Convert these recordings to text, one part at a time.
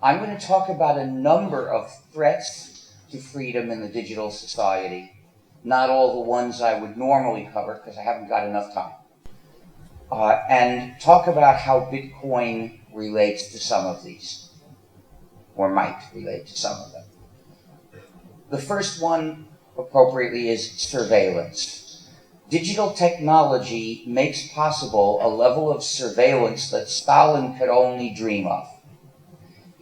I'm going to talk about a number of threats to freedom in the digital society. Not all the ones I would normally cover because I haven't got enough time. And talk about how Bitcoin relates to some of these, or might relate to some of them. The first one, appropriately, is surveillance. Digital technology makes possible a level of surveillance that Stalin could only dream of.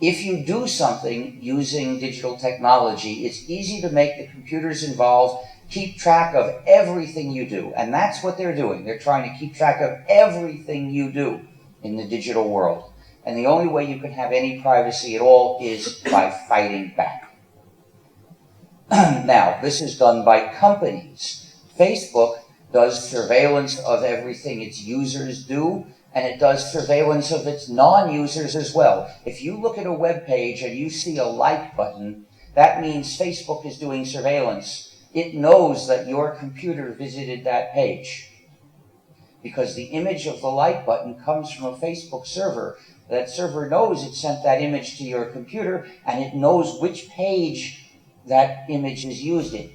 If you do something using digital technology, it's easy to make the computers involved keep track of everything you do. And that's what they're doing. They're trying to keep track of everything you do in the digital world. And the only way you can have any privacy at all is by fighting back. Now, this is done by companies. Facebook does surveillance of everything its users do, and it does surveillance of its non-users as well. If you look at a web page and you see a like button, that means Facebook is doing surveillance. It knows that your computer visited that page because the image of the like button comes from a Facebook server. That server knows it sent that image to your computer, and it knows which page that image is used in.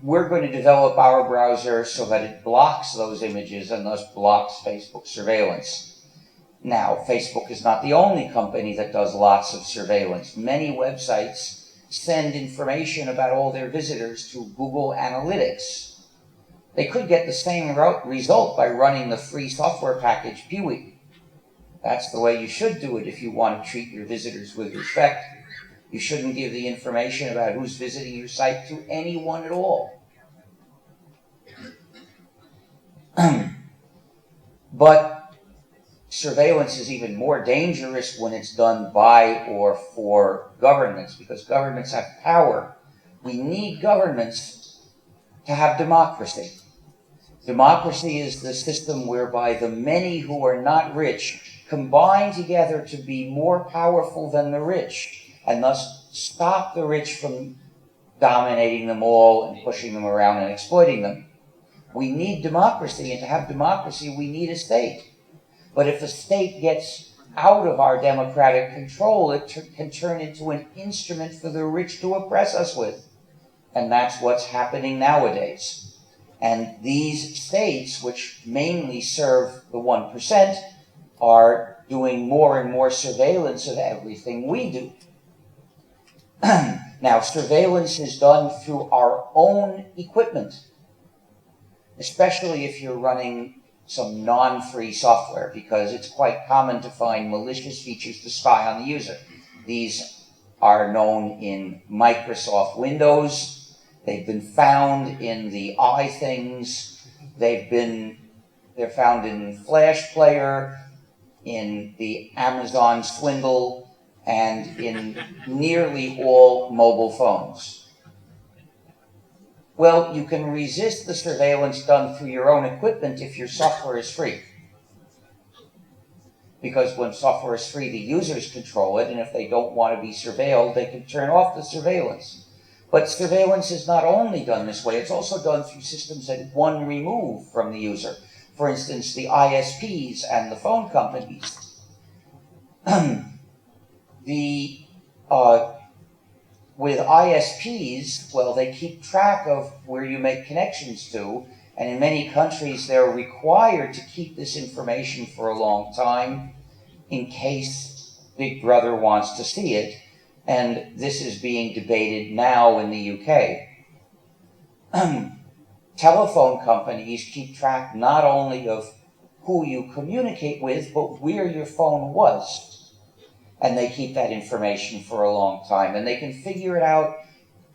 We're going to develop our browser so that it blocks those images and thus blocks Facebook surveillance. Now, Facebook is not the only company that does lots of surveillance. Many websites send information about all their visitors to Google Analytics. They could get the same result by running the free software package Pewee. That's the way you should do it if you want to treat your visitors with respect. You shouldn't give the information about who's visiting your site to anyone at all. But surveillance is even more dangerous when it's done by or for governments, because governments have power. We need governments to have democracy. Democracy is the system whereby the many who are not rich combine together to be more powerful than the rich, and thus stop the rich from dominating them all and pushing them around and exploiting them. We need democracy, and to have democracy, we need a state. But if the state gets out of our democratic control, it can turn into an instrument for the rich to oppress us with. And that's what's happening nowadays. And these states, which mainly serve the 1%, are doing more and more surveillance of everything we do. Now, surveillance is done through our own equipment, especially if you're running some non-free software, because it's quite common to find malicious features to spy on the user. These are known in Microsoft Windows. They've been found in the iThings. They're found in Flash Player, in the Amazon Swindle, and in nearly all mobile phones. Well, you can resist the surveillance done through your own equipment if your software is free. Because when software is free, the users control it, and if they don't want to be surveilled, they can turn off the surveillance. But surveillance is not only done this way, it's also done through systems that one remove from the user. For instance, the ISPs and the phone companies. With ISPs, well, they keep track of where you make connections to, and in many countries they're required to keep this information for a long time in case Big Brother wants to see it, and this is being debated now in the UK. Telephone companies keep track not only of who you communicate with, but where your phone was. And they keep that information for a long time. And they can figure it out,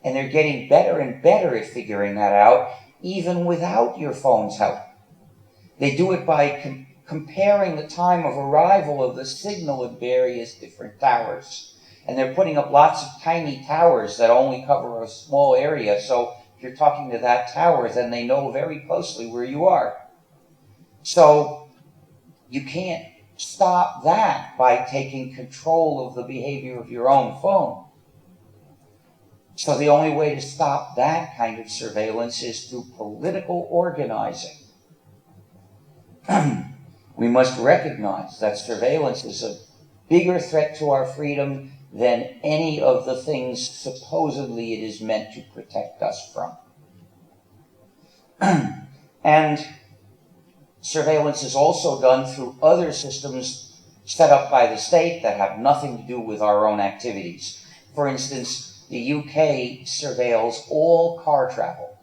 and they're getting better and better at figuring that out, even without your phone's help. They do it by comparing the time of arrival of the signal at various different towers. And they're putting up lots of tiny towers that only cover a small area. So if you're talking to that tower, then they know very closely where you are. So you can't stop that by taking control of the behavior of your own phone. So the only way to stop that kind of surveillance is through political organizing. We must recognize that surveillance is a bigger threat to our freedom than any of the things supposedly it is meant to protect us from. And surveillance is also done through other systems set up by the state that have nothing to do with our own activities. For instance, the UK surveils all car travel.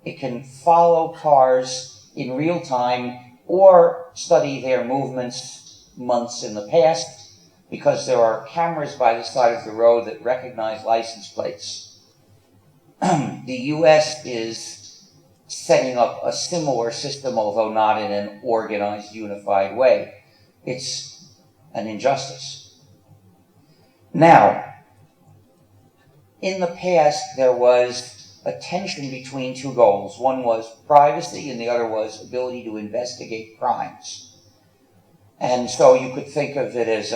It can follow cars in real time or study their movements months in the past because there are cameras by the side of the road that recognize license plates. The US is setting up a similar system, although not in an organized, unified way. It's an injustice. Now, in the past, there was a tension between two goals. One was privacy, and the other was ability to investigate crimes. And so you could think of it as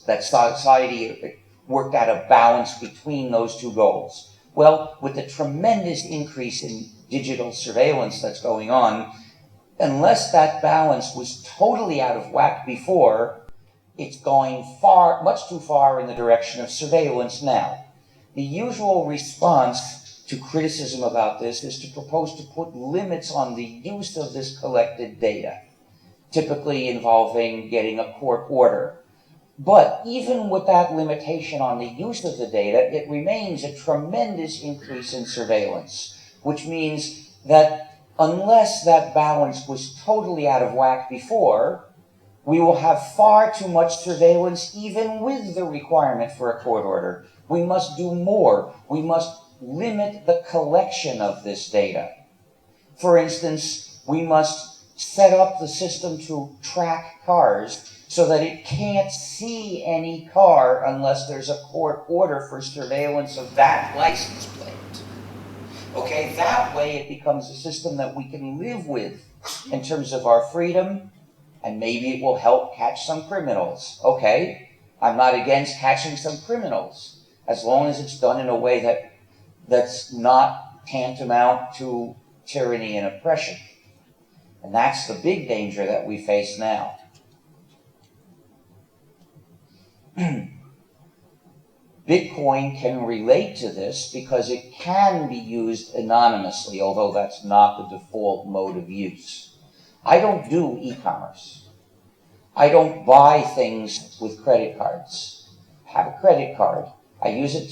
that society worked out a balance between those two goals. Well, with the tremendous increase in digital surveillance that's going on, unless that balance was totally out of whack before, it's going much too far in the direction of surveillance now. The usual response to criticism about this is to propose to put limits on the use of this collected data, typically involving getting a court order. But even with that limitation on the use of the data, it remains a tremendous increase in surveillance, which means that unless that balance was totally out of whack before, we will have far too much surveillance even with the requirement for a court order. We must do more. We must limit the collection of this data. For instance, we must set up the system to track cars so that it can't see any car unless there's a court order for surveillance of that license plate. Okay, that way it becomes a system that we can live with in terms of our freedom, and maybe it will help catch some criminals. Okay, I'm not against catching some criminals, as long as it's done in a way that's not tantamount to tyranny and oppression. And that's the big danger that we face now. Bitcoin can relate to this because it can be used anonymously, although that's not the default mode of use. I don't do e-commerce. I don't buy things with credit cards. I have a credit card. I use it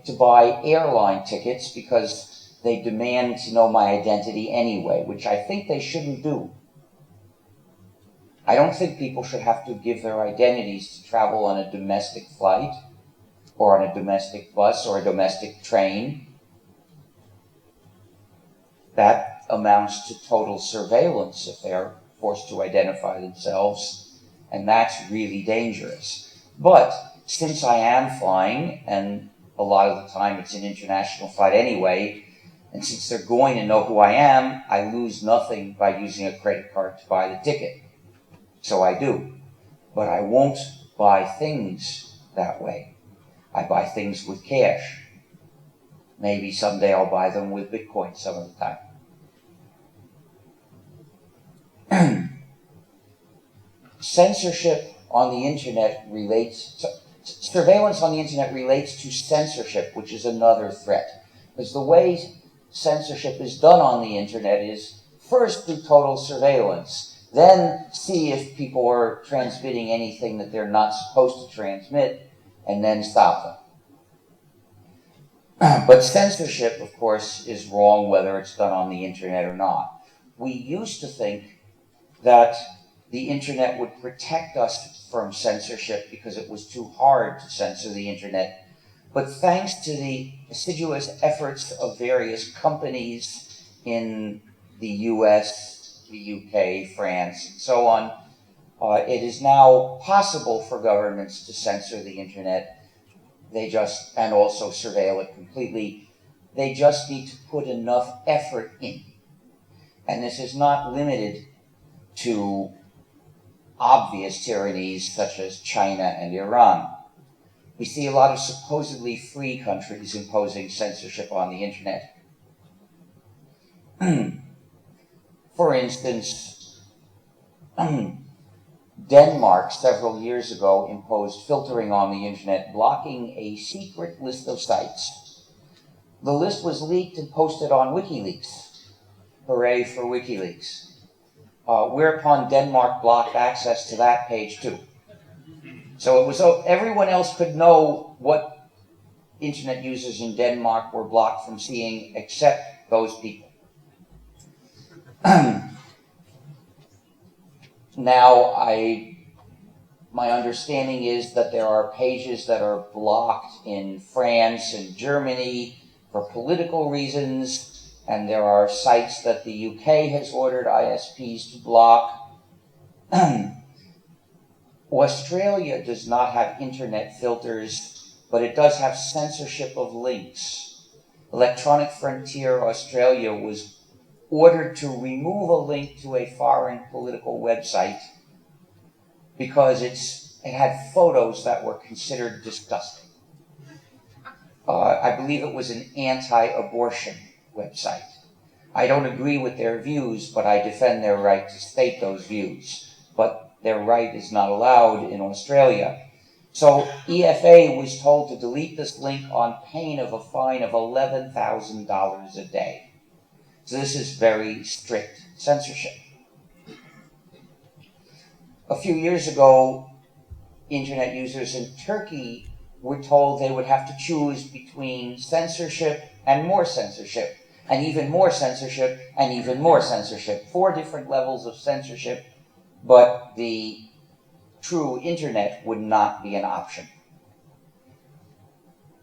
to buy airline tickets because they demand to know my identity anyway, which I think they shouldn't do. I don't think people should have to give their identities to travel on a domestic flight or on a domestic bus or a domestic train. That amounts to total surveillance if they're forced to identify themselves, and that's really dangerous. But since I am flying, and a lot of the time it's an international flight anyway, and since they're going to know who I am, I lose nothing by using a credit card to buy the ticket. So I do. But I won't buy things that way. I buy things with cash. Maybe someday I'll buy them with Bitcoin some of the time. Censorship on the internet surveillance on the internet relates to censorship, which is another threat. Because the way censorship is done on the internet is first through total surveillance, then see if people are transmitting anything that they're not supposed to transmit, and then stop them. But censorship, of course, is wrong whether it's done on the internet or not. We used to think that the internet would protect us from censorship because it was too hard to censor the internet. But thanks to the assiduous efforts of various companies in the US, the UK, France, and so on, it is now possible for governments to censor the internet. And also surveil it completely. They just need to put enough effort in. And this is not limited to obvious tyrannies such as China and Iran. We see a lot of supposedly free countries imposing censorship on the internet. For instance, Denmark, several years ago, imposed filtering on the internet, blocking a secret list of sites. The list was leaked and posted on WikiLeaks. Hooray for WikiLeaks. Whereupon Denmark blocked access to that page too. So it was so everyone else could know what internet users in Denmark were blocked from seeing except those people. Now, my understanding is that there are pages that are blocked in France and Germany for political reasons, and there are sites that the UK has ordered ISPs to block. Australia does not have internet filters, but it does have censorship of links. Electronic Frontier Australia was ordered to remove a link to a foreign political website because it had photos that were considered disgusting. I believe it was an anti-abortion website. I don't agree with their views, but I defend their right to state those views. But their right is not allowed in Australia. So EFA was told to delete this link on pain of a fine of $11,000 a day. So this is very strict censorship. A few years ago, internet users in Turkey were told they would have to choose between censorship and more censorship, and even more censorship, and even more censorship. 4 different levels of censorship, but the true internet would not be an option.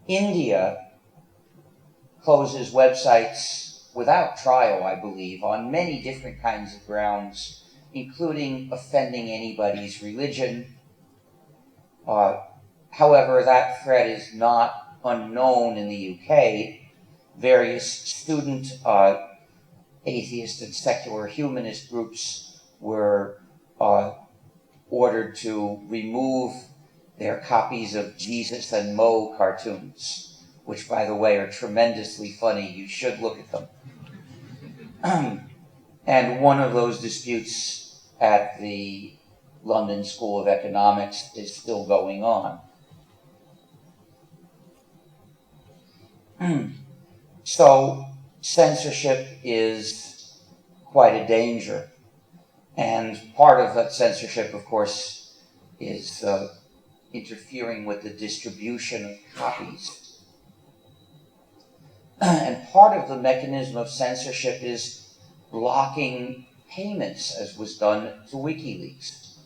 India closes websites without trial, I believe, on many different kinds of grounds, including offending anybody's religion. However, that threat is not unknown in the UK. Various student, atheist, and secular humanist groups were ordered to remove their copies of Jesus and Mo cartoons, which, by the way, are tremendously funny. You should look at them. And one of those disputes at the London School of Economics is still going on. So censorship is quite a danger. And part of that censorship, of course, is interfering with the distribution of copies. And part of the mechanism of censorship is blocking payments, as was done to WikiLeaks.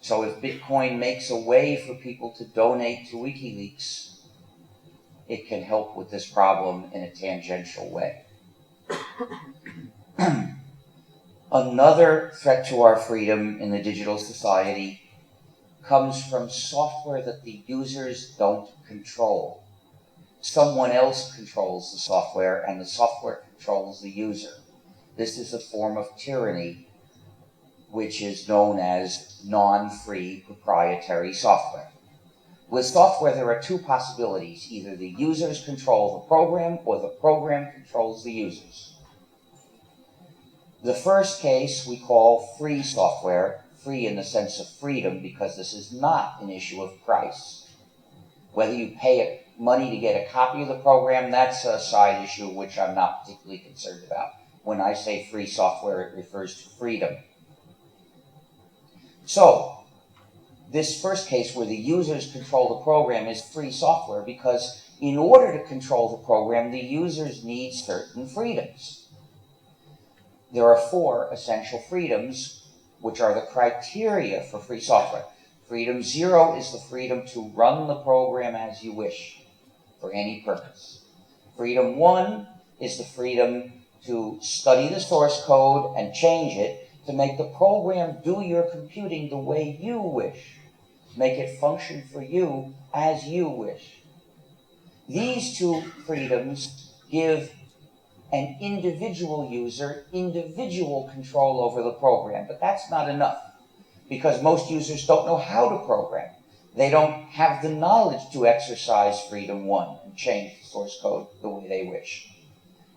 So if Bitcoin makes a way for people to donate to WikiLeaks, it can help with this problem in a tangential way. Another threat to our freedom in the digital society comes from software that the users don't control. Someone else controls the software, and the software controls the user. This is a form of tyranny, which is known as non-free proprietary software. With software, there are 2 possibilities. Either the users control the program, or the program controls the users. The first case we call free software, free in the sense of freedom, because this is not an issue of price. Whether you pay money to get a copy of the program, that's a side issue which I'm not particularly concerned about. When I say free software, it refers to freedom. So, this first case where the users control the program is free software because in order to control the program, the users need certain freedoms. There are 4 essential freedoms, which are the criteria for free software. Freedom 0 is the freedom to run the program as you wish, for any purpose. Freedom 1 is the freedom to study the source code and change it to make the program do your computing the way you wish. Make it function for you as you wish. These 2 freedoms give an individual user individual control over the program, but that's not enough because most users don't know how to program. They don't have the knowledge to exercise freedom 1 and change the source code the way they wish.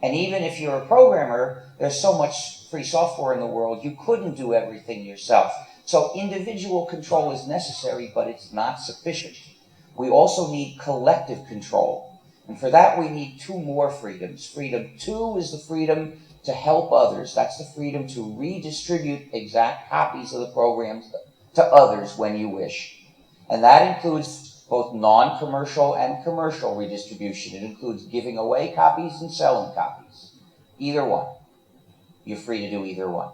And even if you're a programmer, there's so much free software in the world, you couldn't do everything yourself. So individual control is necessary, but it's not sufficient. We also need collective control. And for that, we need two more freedoms. Freedom 2 is the freedom to help others. That's the freedom to redistribute exact copies of the programs to others when you wish. And that includes both non-commercial and commercial redistribution. It includes giving away copies and selling copies. Either one. You're free to do either one.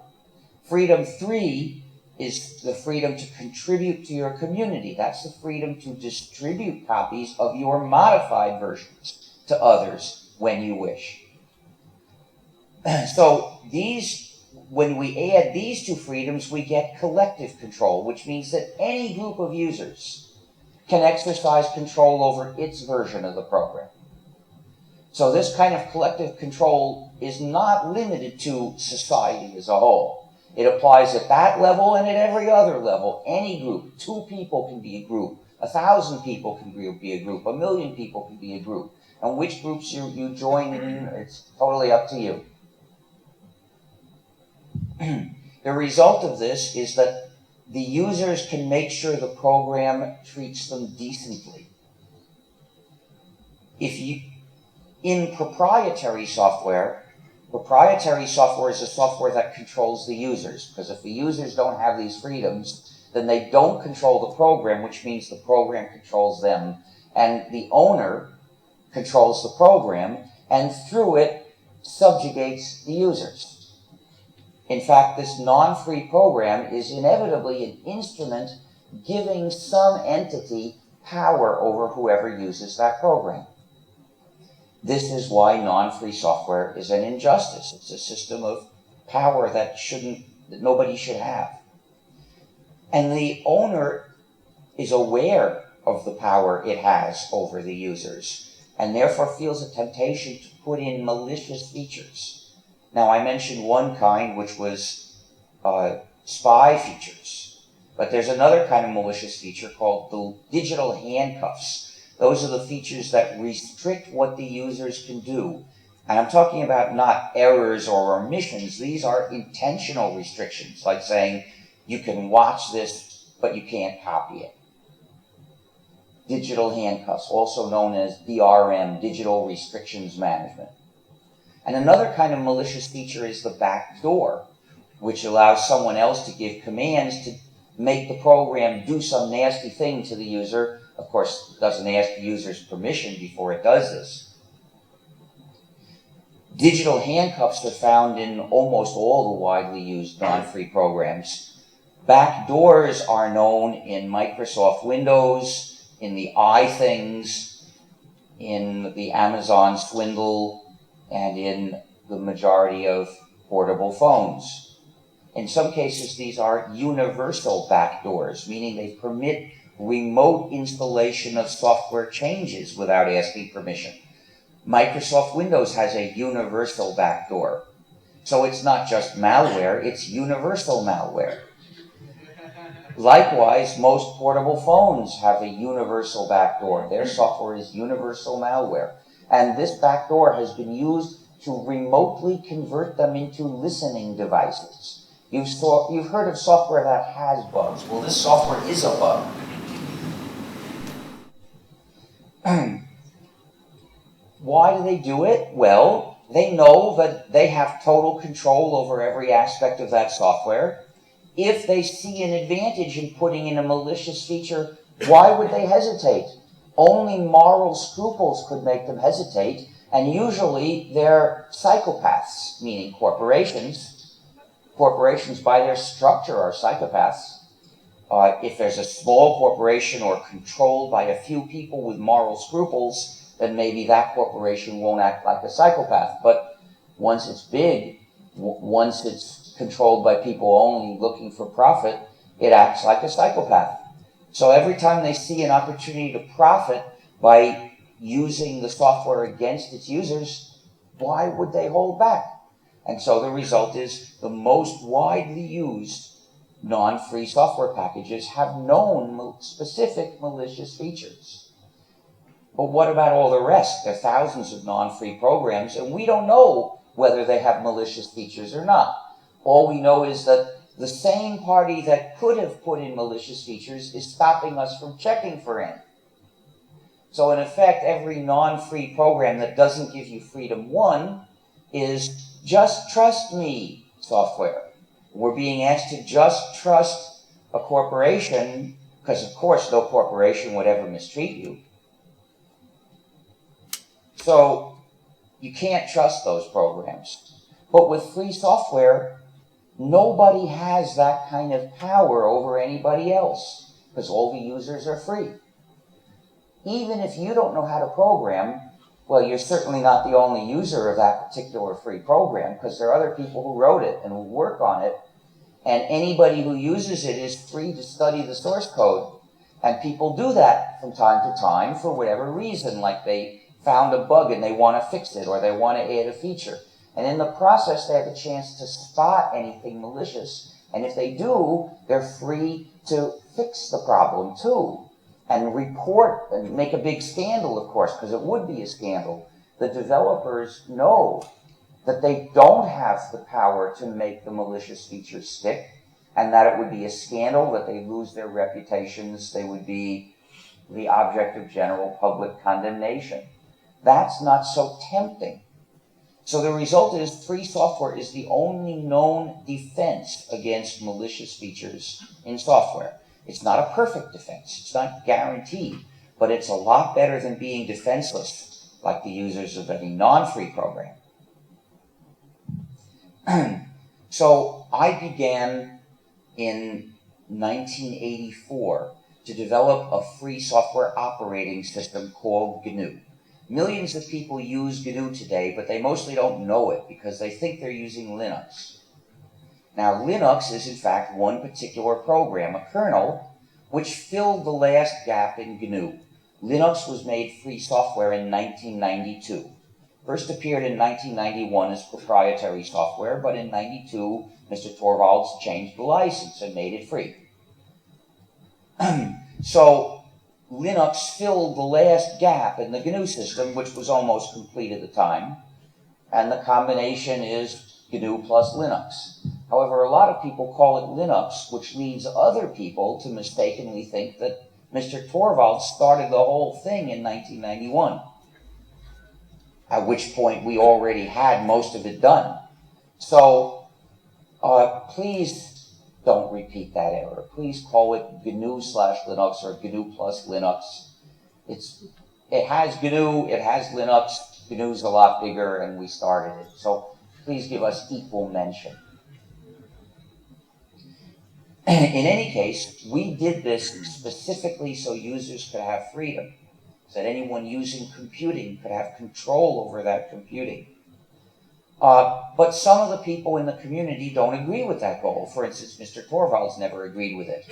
Freedom 3 is the freedom to contribute to your community. That's the freedom to distribute copies of your modified versions to others when you wish. So when we add these two freedoms, we get collective control, which means that any group of users can exercise control over its version of the program. So this kind of collective control is not limited to society as a whole. It applies at that level and at every other level. Any group, 2 people can be a group, 1,000 people can be a group, 1,000,000 people can be a group. And which groups you join in, it's totally up to you. The result of this is that the users can make sure the program treats them decently. In proprietary software is a software that controls the users, because if the users don't have these freedoms, then they don't control the program, which means the program controls them. And the owner controls the program, and through it, subjugates the users. In fact, this non-free program is inevitably an instrument giving some entity power over whoever uses that program. This is why non-free software is an injustice. It's a system of power that nobody should have. And the owner is aware of the power it has over the users, and therefore feels a temptation to put in malicious features. Now, I mentioned one kind, which was spy features, but there's another kind of malicious feature called the digital handcuffs. Those are the features that restrict what the users can do. And I'm talking about not errors or omissions. These are intentional restrictions, like saying you can watch this, but you can't copy it. Digital handcuffs, also known as DRM, Digital Restrictions Management. And another kind of malicious feature is the backdoor, which allows someone else to give commands to make the program do some nasty thing to the user. Of course, it doesn't ask the user's permission before it does this. Digital handcuffs are found in almost all the widely used non-free programs. Backdoors are known in Microsoft Windows, in the iThings, in the Amazon Swindle, and in the majority of portable phones. In some cases, these are universal backdoors, meaning they permit remote installation of software changes without asking permission. Microsoft Windows has a universal backdoor. So it's not just malware, it's universal malware. Likewise, most portable phones have a universal backdoor. Their software is universal malware. And this backdoor has been used to remotely convert them into listening devices. You've heard of software that has bugs. Well, this software is a bug. Why do they do it? Well, they know that they have total control over every aspect of that software. If they see an advantage in putting in a malicious feature, why would they hesitate? Only moral scruples could make them hesitate, and usually they're psychopaths, meaning corporations. Corporations, by their structure, are psychopaths. If there's a small corporation or controlled by a few people with moral scruples, then maybe that corporation won't act like a psychopath. But once it's big, once it's controlled by people only looking for profit, it acts like a psychopath. So every time they see an opportunity to profit by using the software against its users, why would they hold back? And so the result is the most widely used non-free software packages have known specific malicious features. But what about all the rest? There are thousands of non-free programs, and we don't know whether they have malicious features or not. All we know is that The same party that could have put in malicious features is stopping us from checking for any. So in effect, every non-free program that doesn't give you freedom one is just trust me software. We're being asked to just trust a corporation because, of course, no corporation would ever mistreat you. So you can't trust those programs. But with free software, nobody has that kind of power over anybody else because all the users are free. Even if you don't know how to program, well, you're certainly not the only user of that particular free program because there are other people who wrote it and who work on it. And anybody who uses it is free to study the source code. And people do that from time to time for whatever reason, like they found a bug and they want to fix it or they want to add a feature. And in the process, they have a chance to spot anything malicious. And if they do, they're free to fix the problem too. And report and make a big scandal, of course, because it would be a scandal. The developers know that they don't have the power to make the malicious features stick, and that it would be a scandal, that they lose their reputations, they would be the object of general public condemnation. That's not so tempting. So the result is free software is the only known defense against malicious features in software. It's not a perfect defense. It's not guaranteed, but it's a lot better than being defenseless, like the users of any non-free program. So I began in 1984 to develop a free software operating system called GNU. Millions of people use GNU today, but they mostly don't know it because they think they're using Linux. Now, Linux is in fact one particular program, a kernel, which filled the last gap in GNU. Linux was made free software in 1992. First appeared in 1991 as proprietary software, but in 92, Mr. Torvalds changed the license and made it free. So Linux filled the last gap in the GNU system, which was almost complete at the time, and the combination is GNU plus Linux. However, a lot of people call it Linux, which leads other people to mistakenly think that Mr. Torvalds started the whole thing in 1991, at which point we already had most of it done. So please don't repeat that error. Please call it GNU/Linux or GNU plus Linux. It has GNU, it has Linux. GNU's a lot bigger, and we started it. So please give us equal mention. In any case, we did this specifically so users could have freedom, so that anyone using computing could have control over that computing. But some of the people in the community don't agree with that goal. For instance, Mr. Torvalds never agreed with it.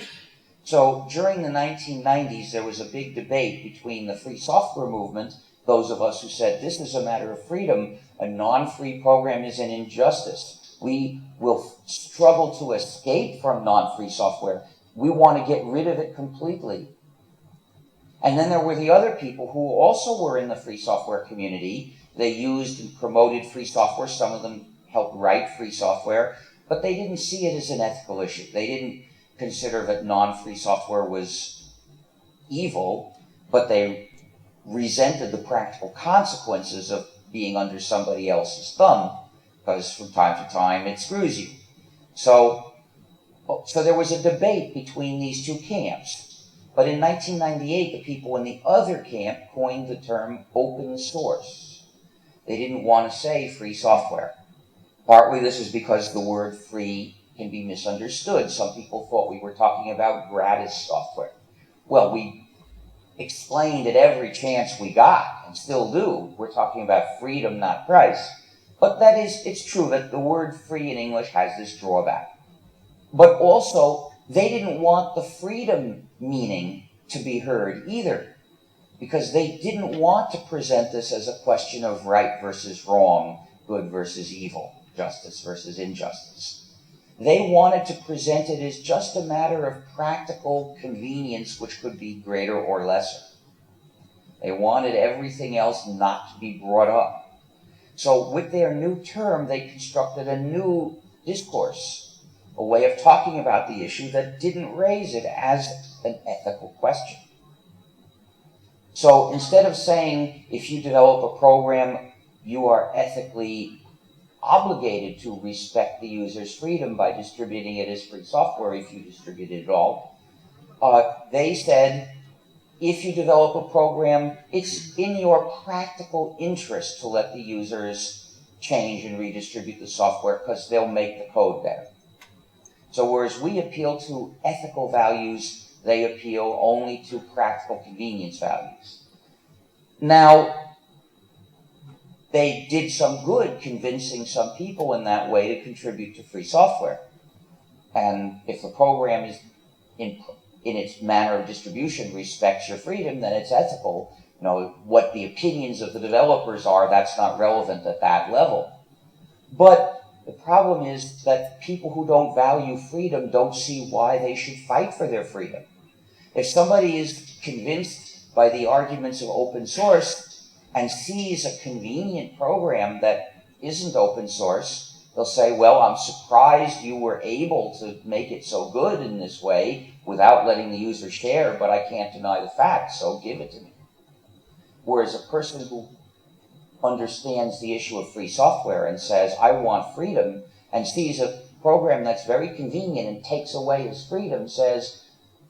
So during the 1990s, there was a big debate between the free software movement, those of us who said this is a matter of freedom, a non-free program is an injustice. We will struggle to escape from non-free software. We want to get rid of it completely. And then there were the other people who also were in the free software community. They used and promoted free software. Some of them helped write free software, but they didn't see it as an ethical issue. They didn't consider that non-free software was evil, but they resented the practical consequences of being under somebody else's thumb, because from time to time it screws you. So there was a debate between these two camps. But in 1998, the people in the other camp coined the term open source. They didn't want to say free software. Partly this is because the word free can be misunderstood. Some people thought we were talking about gratis software. Well, we explained at every chance we got, and still do, we're talking about freedom, not price. But it's true that the word free in English has this drawback. But also, they didn't want the freedom meaning to be heard either, because they didn't want to present this as a question of right versus wrong, good versus evil, justice versus injustice. They wanted to present it as just a matter of practical convenience, which could be greater or lesser. They wanted everything else not to be brought up. So with their new term, they constructed a new discourse. a way of talking about the issue that didn't raise it as an ethical question. So instead of saying, if you develop a program, you are ethically obligated to respect the user's freedom by distributing it as free software if you distribute it at all, they said, if you develop a program, it's in your practical interest to let the users change and redistribute the software because they'll make the code better. So whereas we appeal to ethical values, they appeal only to practical convenience values. Now, they did some good convincing some people in that way to contribute to free software. And if the program is in its manner of distribution respects your freedom, then it's ethical. You know, what the opinions of the developers are, that's not relevant at that level. But the problem is that people who don't value freedom don't see why they should fight for their freedom. If somebody is convinced by the arguments of open source and sees a convenient program that isn't open source, they'll say, well, I'm surprised you were able to make it so good in this way without letting the user share, but I can't deny the fact, so give it to me. Whereas a person who understands the issue of free software and says, I want freedom, and sees a program that's very convenient and takes away his freedom, says,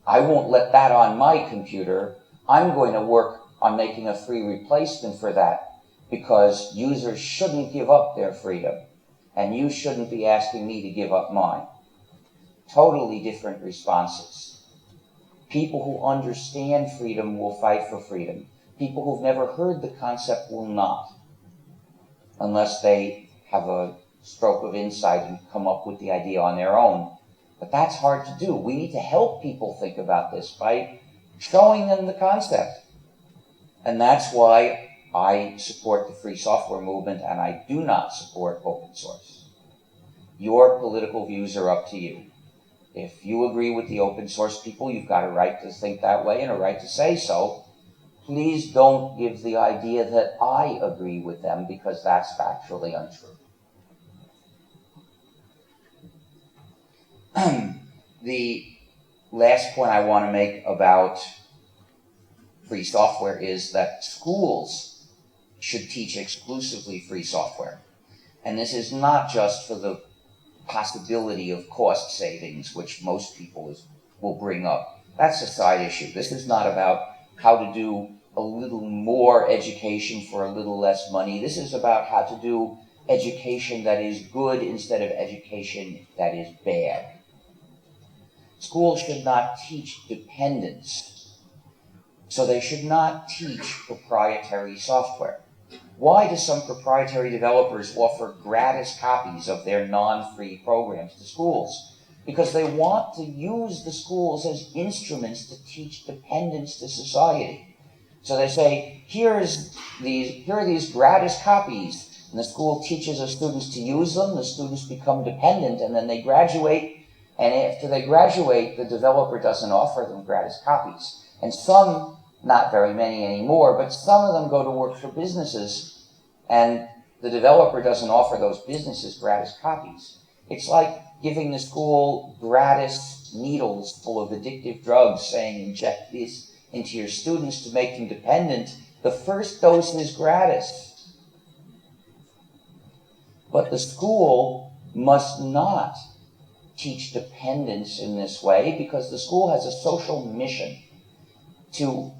I won't let that on my computer. I'm going to work on making a free replacement for that because users shouldn't give up their freedom and you shouldn't be asking me to give up mine. Totally different responses. People who understand freedom will fight for freedom. People who've never heard the concept will not, unless they have a stroke of insight and come up with the idea on their own. But that's hard to do. We need to help people think about this by showing them the concept. And that's why I support the free software movement and I do not support open source. Your political views are up to you. If you agree with the open source people, you've got a right to think that way and a right to say so. Please don't give the idea that I agree with them because that's factually untrue. The last point I want to make about free software is that schools should teach exclusively free software. And this is not just for the possibility of cost savings, which most people will bring up. That's a side issue. This is not about how to do a little more education for a little less money. This is about how to do education that is good instead of education that is bad. Schools should not teach dependence, so they should not teach proprietary software. Why do some proprietary developers offer gratis copies of their non-free programs to schools? Because they want to use the schools as instruments to teach dependence to society. So they say, here are these gratis copies, and the school teaches the students to use them, the students become dependent, and then they graduate, and after they graduate, the developer doesn't offer them gratis copies. And some, not very many anymore, but some of them go to work for businesses, and the developer doesn't offer those businesses gratis copies. It's like giving the school gratis needles full of addictive drugs, saying inject this into your students to make them dependent. The first dose is gratis. But the school must not teach dependence in this way because the school has a social mission to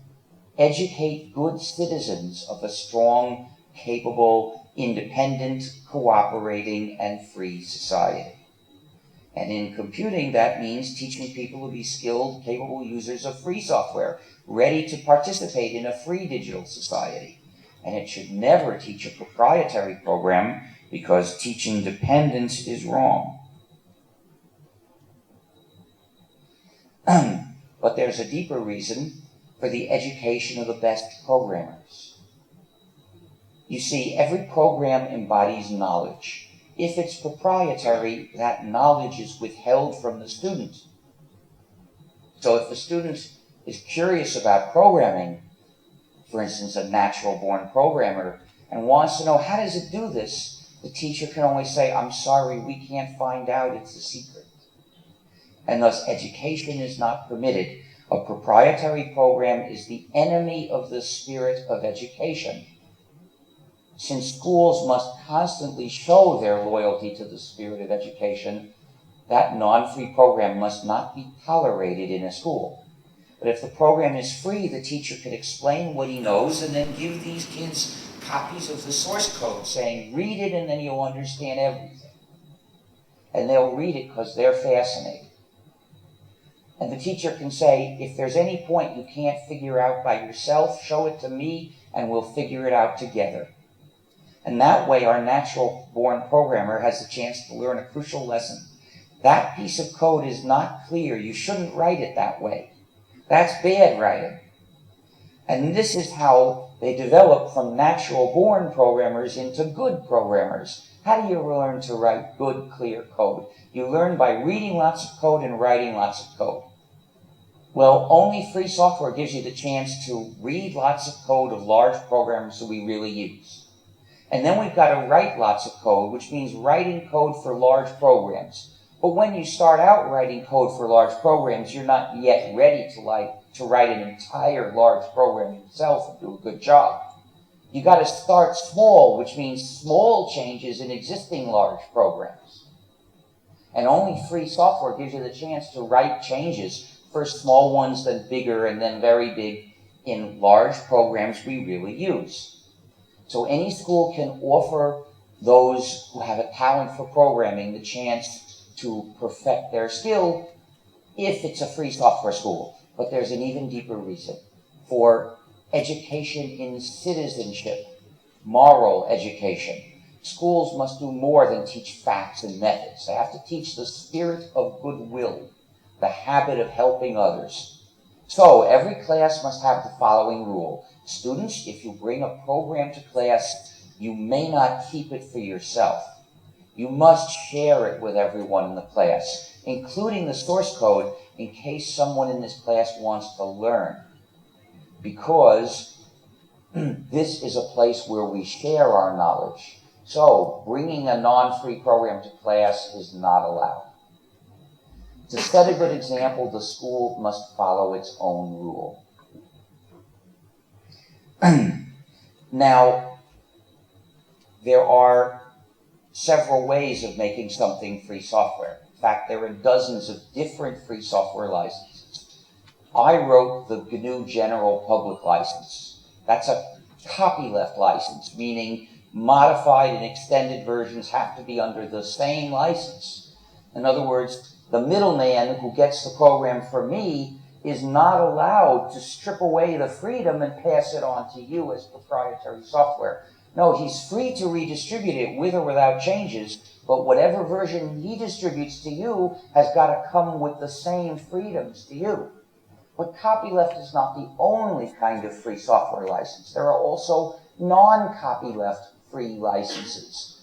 educate good citizens of a strong, capable, independent, cooperating, and free society. And in computing, that means teaching people to be skilled, capable users of free software, ready to participate in a free digital society. And it should never teach a proprietary program because teaching dependence is wrong. But there's a deeper reason for the education of the best programmers. You see, every program embodies knowledge. If it's proprietary, that knowledge is withheld from the student. So if the student is curious about programming, for instance, a natural-born programmer, and wants to know how does it do this, the teacher can only say, I'm sorry, we can't find out, it's a secret. and thus education is not permitted. A proprietary program is the enemy of the spirit of education. Since schools must constantly show their loyalty to the spirit of education, that non-free program must not be tolerated in a school. But if the program is free, the teacher can explain what he knows and then give these kids copies of the source code saying, read it and then you'll understand everything. And they'll read it because they're fascinated. And the teacher can say, if there's any point you can't figure out by yourself, show it to me and we'll figure it out together. And that way our natural-born programmer has the chance to learn a crucial lesson. That piece of code is not clear. You shouldn't write it that way. That's bad writing. And this is how they develop from natural-born programmers into good programmers. How do you learn to write good, clear code? You learn by reading lots of code and writing lots of code. Well, only free software gives you the chance to read lots of code of large programs that we really use. And then we've got to write lots of code, which means writing code for large programs. But when you start out writing code for large programs, you're not yet ready to write an entire large program yourself and do a good job. You got to start small, which means small changes in existing large programs. And only free software gives you the chance to write changes, first small ones, then bigger, and then very big in large programs we really use. So any school can offer those who have a talent for programming the chance to perfect their skill if it's a free software school. But there's an even deeper reason. For education in citizenship, moral education, schools must do more than teach facts and methods. They have to teach the spirit of goodwill, the habit of helping others. So every class must have the following rule. Students, if you bring a program to class, you may not keep it for yourself. You must share it with everyone in the class, including the source code, in case someone in this class wants to learn. Because this is a place where we share our knowledge. So bringing a non-free program to class is not allowed. To set a good example, the school must follow its own rule. Now, there are several ways of making something free software. In fact, there are dozens of different free software licenses. I wrote the GNU General Public License. That's a copyleft license, meaning modified and extended versions have to be under the same license. In other words, the middleman who gets the program for me is not allowed to strip away the freedom and pass it on to you as proprietary software. No, he's free to redistribute it with or without changes, but whatever version he distributes to you has got to come with the same freedoms to you. But copyleft is not the only kind of free software license. There are also non-copyleft free licenses.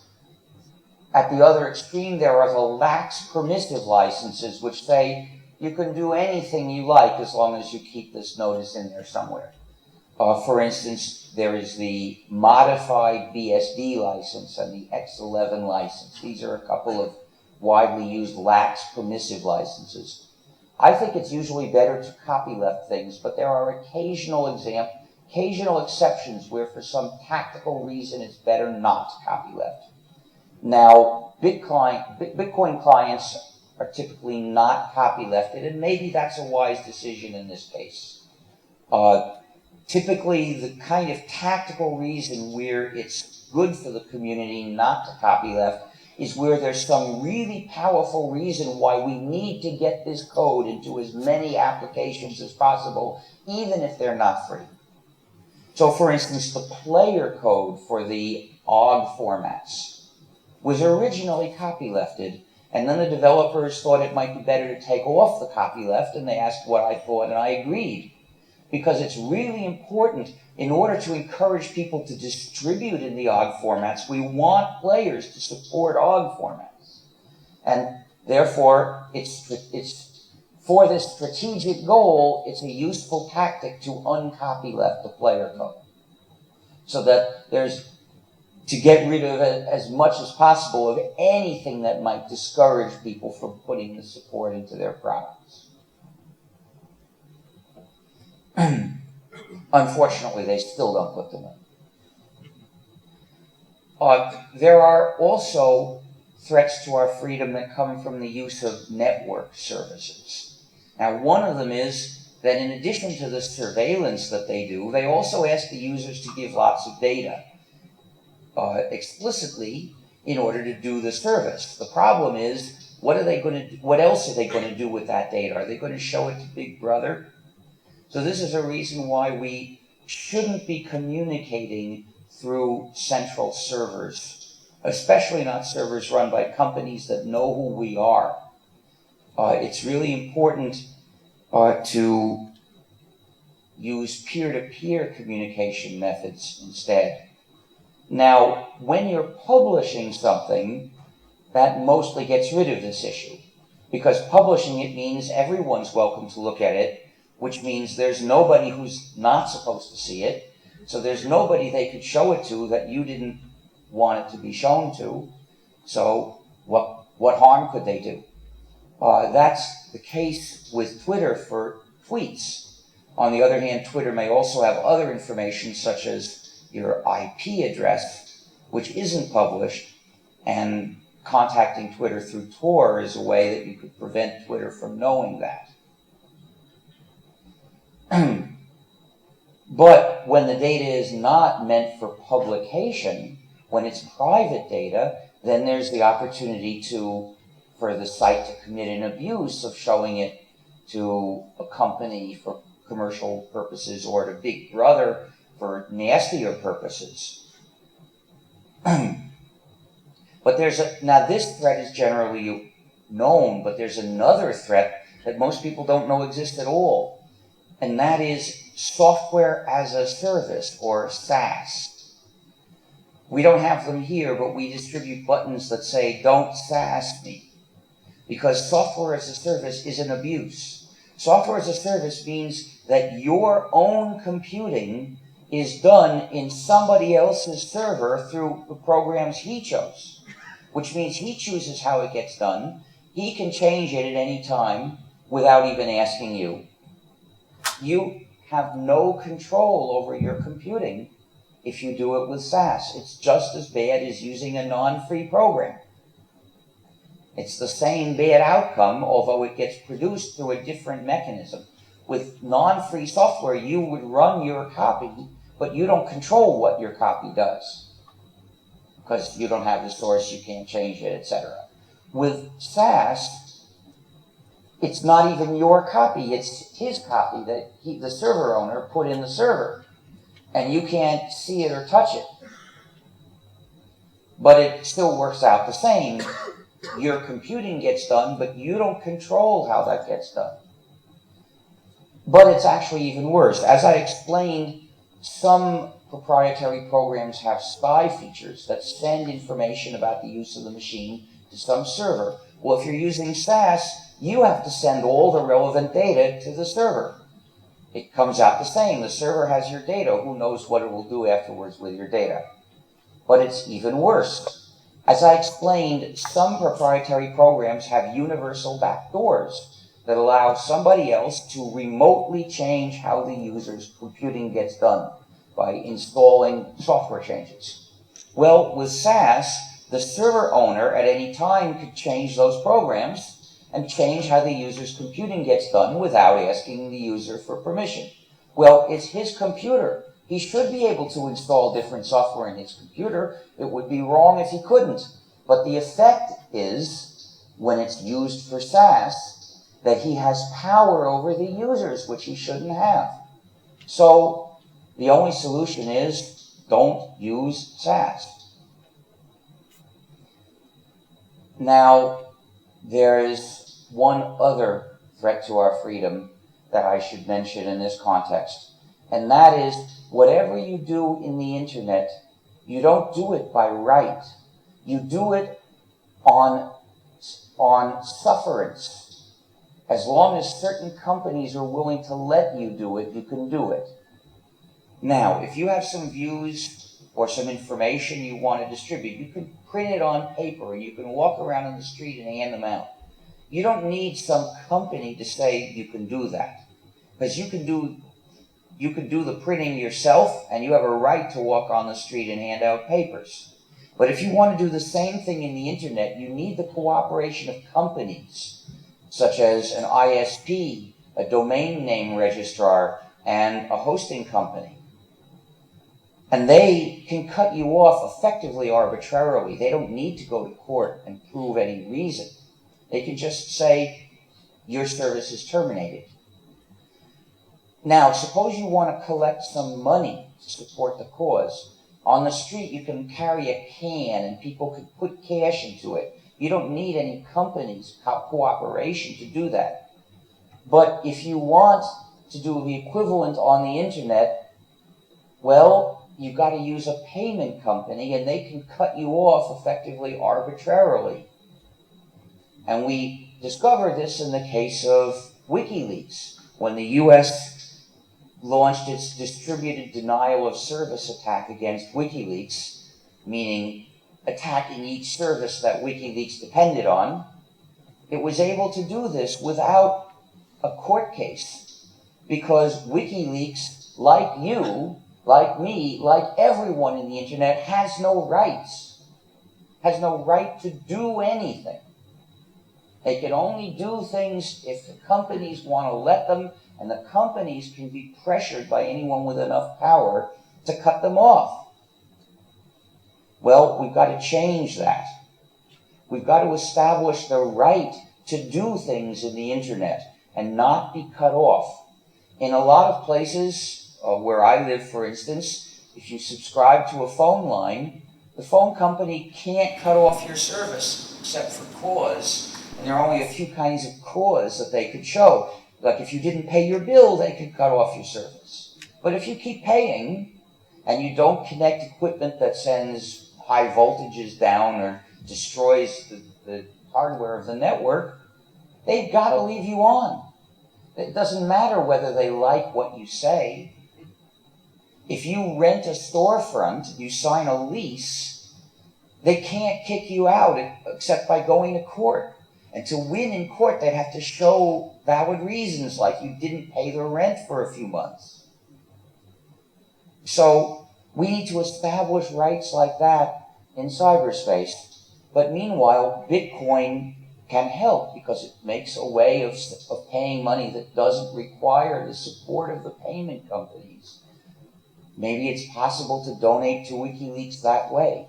At the other extreme, there are the lax permissive licenses, which say you can do anything you like as long as you keep this notice in there somewhere. For instance, there is the modified BSD license and the X11 license. These are a couple of widely used lax permissive licenses. I think it's usually better to copyleft things, but there are occasional exceptions where for some tactical reason it's better not to copyleft. Now, Bitcoin clients are typically not copylefted, and maybe that's a wise decision in this case. Typically, the kind of tactical reason where it's good for the community not to copyleft is where there's some really powerful reason why we need to get this code into as many applications as possible, even if they're not free. So, for instance, the player code for the OGG formats was originally copylefted, and then the developers thought it might be better to take off the copyleft, and they asked what I thought, and I agreed. Because it's really important, in order to encourage people to distribute in the OGG formats, we want players to support OGG formats. And therefore, it's for this strategic goal, it's a useful tactic to uncopyleft the player code. So that there's to get rid of as much as possible of anything that might discourage people from putting the support into their products. Unfortunately, they still don't put them in. There are also threats to our freedom that come from the use of network services. Now, one of them is that in addition to the surveillance that they do, they also ask the users to give lots of data explicitly in order to do the service. The problem is, what else are they going to do with that data? Are they going to show it to Big Brother? So this is a reason why we shouldn't be communicating through central servers, especially not servers run by companies that know who we are. It's really important to use peer-to-peer communication methods instead. Now, when you're publishing something, that mostly gets rid of this issue, because publishing it means everyone's welcome to look at it, which means there's nobody who's not supposed to see it, so there's nobody they could show it to that you didn't want it to be shown to, so what harm could they do? That's the case with Twitter for tweets. On the other hand, Twitter may also have other information, such as your IP address, which isn't published, and contacting Twitter through Tor is a way that you could prevent Twitter from knowing that. But when the data is not meant for publication, when it's private data, then there's the opportunity for the site to commit an abuse of showing it to a company for commercial purposes or to Big Brother for nastier purposes. But now this threat is generally known, but there's another threat that most people don't know exists at all, and that is software as a service, or SaaS. We don't have them here, but we distribute buttons that say, "Don't SaaS me," because software as a service is an abuse. Software as a service means that your own computing is done in somebody else's server through the programs he chose, which means he chooses how it gets done. He can change it at any time without even asking you. You have no control over your computing if you do it with SaaS. It's just as bad as using a non-free program. It's the same bad outcome, although it gets produced through a different mechanism. With non-free software, you would run your copy, but you don't control what your copy does, because you don't have the source, you can't change it, etc. With SaaS, it's not even your copy, it's his copy that the server owner put in the server, and you can't see it or touch it. But it still works out the same. Your computing gets done, but you don't control how that gets done. But it's actually even worse. As I explained, some proprietary programs have spy features that send information about the use of the machine to some server. Well, if you're using SaaS, you have to send all the relevant data to the server. It comes out the same. The server has your data. Who knows what it will do afterwards with your data? But it's even worse. As I explained, some proprietary programs have universal backdoors that allow somebody else to remotely change how the user's computing gets done by installing software changes. Well, with SaaS, the server owner at any time could change those programs and change how the user's computing gets done without asking the user for permission. Well, it's his computer. He should be able to install different software in his computer. It would be wrong if he couldn't. But the effect is, when it's used for SaaS, that he has power over the users, which he shouldn't have. So the only solution is, don't use SaaS. Now, there is one other threat to our freedom that I should mention in this context, and that is, whatever you do in the internet, you don't do it by right. You do it on sufferance. As long as certain companies are willing to let you do it, you can do it. Now, if you have some views or some information you want to distribute, you can print it on paper and you can walk around on the street and hand them out. You don't need some company to say you can do that, because you can do the printing yourself, and you have a right to walk on the street and hand out papers. But if you want to do the same thing in the internet, you need the cooperation of companies, such as an ISP, a domain name registrar, and a hosting company. And they can cut you off effectively arbitrarily. They don't need to go to court and prove any reason. They can just say, your service is terminated. Now, suppose you want to collect some money to support the cause. On the street, you can carry a can and people can put cash into it. You don't need any company's cooperation to do that. But if you want to do the equivalent on the internet, well, you've got to use a payment company, and they can cut you off effectively arbitrarily. And we discovered this in the case of WikiLeaks, when the U.S. launched its distributed denial of service attack against WikiLeaks, meaning attacking each service that WikiLeaks depended on. It was able to do this without a court case, because WikiLeaks, like you, like me, like everyone in the internet, has no rights, has no right to do anything. They can only do things if the companies want to let them, and the companies can be pressured by anyone with enough power to cut them off. Well, we've got to change that. We've got to establish the right to do things in the internet and not be cut off. In a lot of places, where I live, for instance, if you subscribe to a phone line, the phone company can't cut off your service except for cause. And there are only a few kinds of cause that they could show. Like if you didn't pay your bill, they could cut off your service. But if you keep paying and you don't connect equipment that sends high voltages down or destroys the hardware of the network, they've got to leave you on. It doesn't matter whether they like what you say. If you rent a storefront, you sign a lease, they can't kick you out except by going to court. And to win in court, they'd have to show valid reasons, like you didn't pay the rent for a few months. So we need to establish rights like that in cyberspace. But meanwhile, Bitcoin can help, because it makes a way of paying money that doesn't require the support of the payment companies. Maybe it's possible to donate to WikiLeaks that way.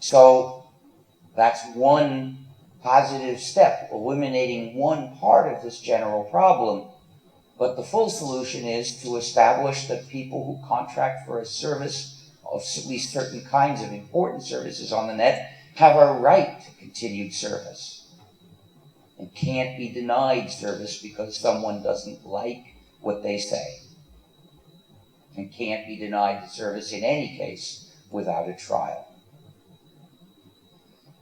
So that's one positive step, eliminating one part of this general problem. But the full solution is to establish that people who contract for a service, of at least certain kinds of important services on the net, have a right to continued service and can't be denied service because someone doesn't like what they say, and can't be denied the service in any case without a trial.